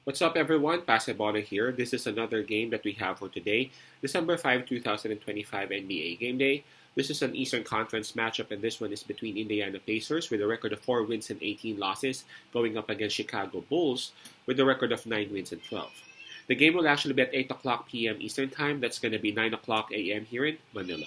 What's up, everyone? Pasebola here. This is another game that we have for today, December 5, 2025 NBA Game Day. This is an Eastern Conference matchup, and this one is between Indiana Pacers with a record of 4 wins and 18 losses, going up against Chicago Bulls with a record of 9 wins and 12. The game will actually be at 8 o'clock p.m. Eastern Time. That's going to be 9 o'clock a.m. here in Manila.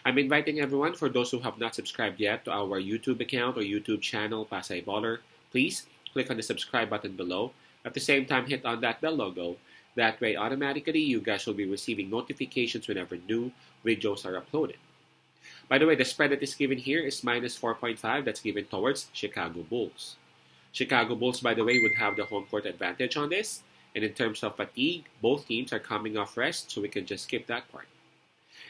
I'm inviting everyone, for those who have not subscribed yet, to our YouTube account or YouTube channel, Pasay Baller. Please click on the subscribe button below. At the same time, hit on that bell logo. That way, automatically, you guys will be receiving notifications whenever new videos are uploaded. By the way, the spread that is given here is minus 4.5. That's given towards Chicago Bulls. Chicago Bulls, by the way, would have the home court advantage on this. And in terms of fatigue, both teams are coming off rest, so we can just skip that part.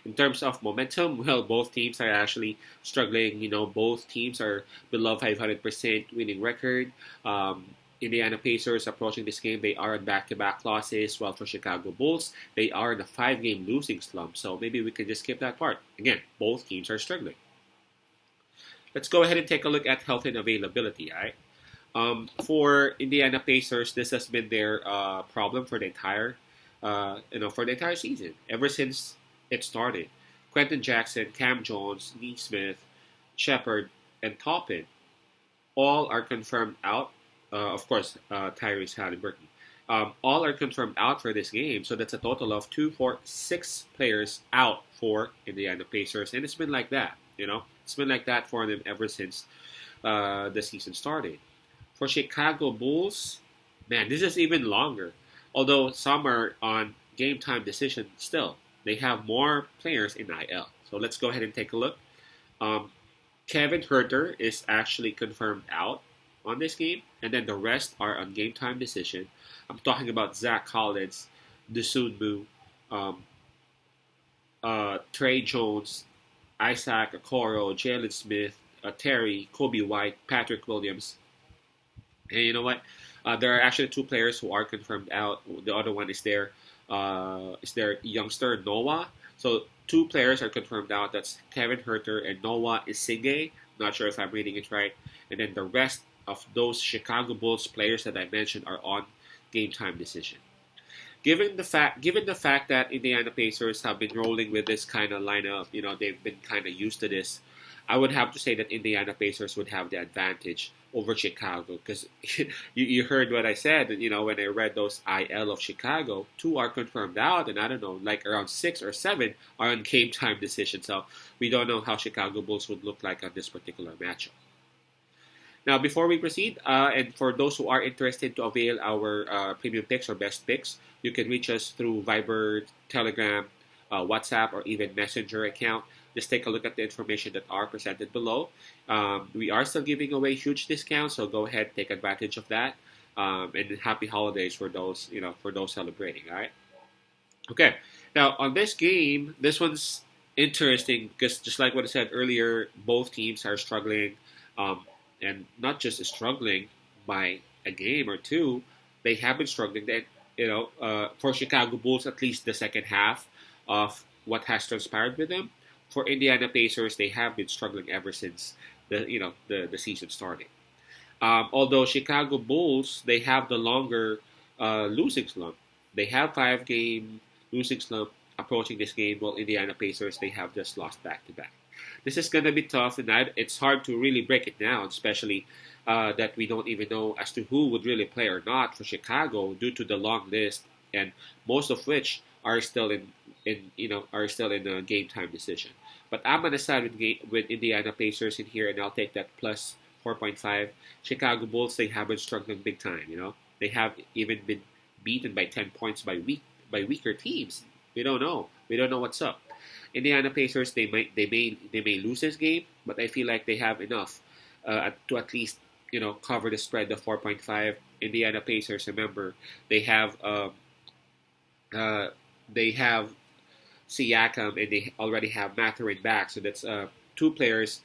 In terms of momentum, well, both teams are actually struggling. Both teams are below 500% winning record. Indiana Pacers approaching this game, they are on back-to-back losses, while for Chicago Bulls, they are in a 5-game losing slump. So maybe we can just skip that part. Again, both teams are struggling. Let's go ahead and take a look at health and availability. All right. For Indiana Pacers, this has been their problem for the entire season, ever since it started. Quentin Jackson, Cam Jones, Neesmith, Shepard, and Toppin all are confirmed out. Of course, Tyrese Halliburton. All are confirmed out for this game, so that's a total of 2, 4, 6 players out for Indiana Pacers, and it's been like that. It's been like that for them ever since the season started. For Chicago Bulls, man, this is even longer. Although some are on game time decision still, they have more players in IL. So let's go ahead and take a look. Kevin Huerter is actually confirmed out on this game, and then the rest are on game time decision. I'm talking about Zach Collins, Dosunmu, Trey Jones, Isaac Okoro, Jalen Smith, Terry, Kobe White, Patrick Williams. And you know what? There are actually 2 players who are confirmed out. The other one is their youngster Noah. So 2 players are confirmed out. That's Kevin Huerter and Noah Isige. Not sure if I'm reading it right. And then the rest of those Chicago Bulls players that I mentioned are on game time decision. Given the fact that Indiana Pacers have been rolling with this kind of lineup, they've been kind of used to this. I would have to say that Indiana Pacers would have the advantage over Chicago, because you heard what I said. When I read those IL of Chicago, 2 are confirmed out, and I don't know, like around 6 or 7 are on game time decision. So we don't know how Chicago Bulls would look like on this particular matchup. Now, before we proceed, and for those who are interested to avail our premium picks or best picks, you can reach us through Viber, Telegram, WhatsApp, or even Messenger account. Just take a look at the information that are presented below. We are still giving away huge discounts, so go ahead, take advantage of that. And happy holidays for those celebrating. All right. Okay. Now, on this game, this one's interesting because just like what I said earlier, both teams are struggling. And not just struggling by a game or 2, they have been struggling. For Chicago Bulls, at least the second half of what has transpired with them. For Indiana Pacers, they have been struggling ever since the season started. Although Chicago Bulls, they have the longer losing slump. They have 5-game losing slump approaching this game, while Indiana Pacers, they have just lost back-to-back. This is going to be tough, and it's hard to really break it down, especially that we don't even know as to who would really play or not for Chicago due to the long list, and most of which are still in a game time decision. But I'm going to side with Indiana Pacers in here, and I'll take that plus 4.5. Chicago Bulls, they have been struggling big time. They have even been beaten by 10 points by weaker teams. We don't know. We don't know what's up. Indiana Pacers, they may lose this game, but I feel like they have enough to at least cover the spread of 4.5. Indiana Pacers, remember, they have Siakam, and they already have Mathurin back, so that's 2 players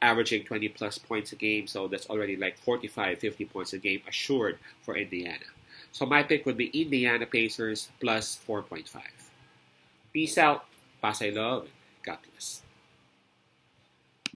averaging 20 plus points a game, so that's already like 45, 50 points a game assured for Indiana. So my pick would be Indiana Pacers plus 4.5. Peace out. Pasay love. God bless.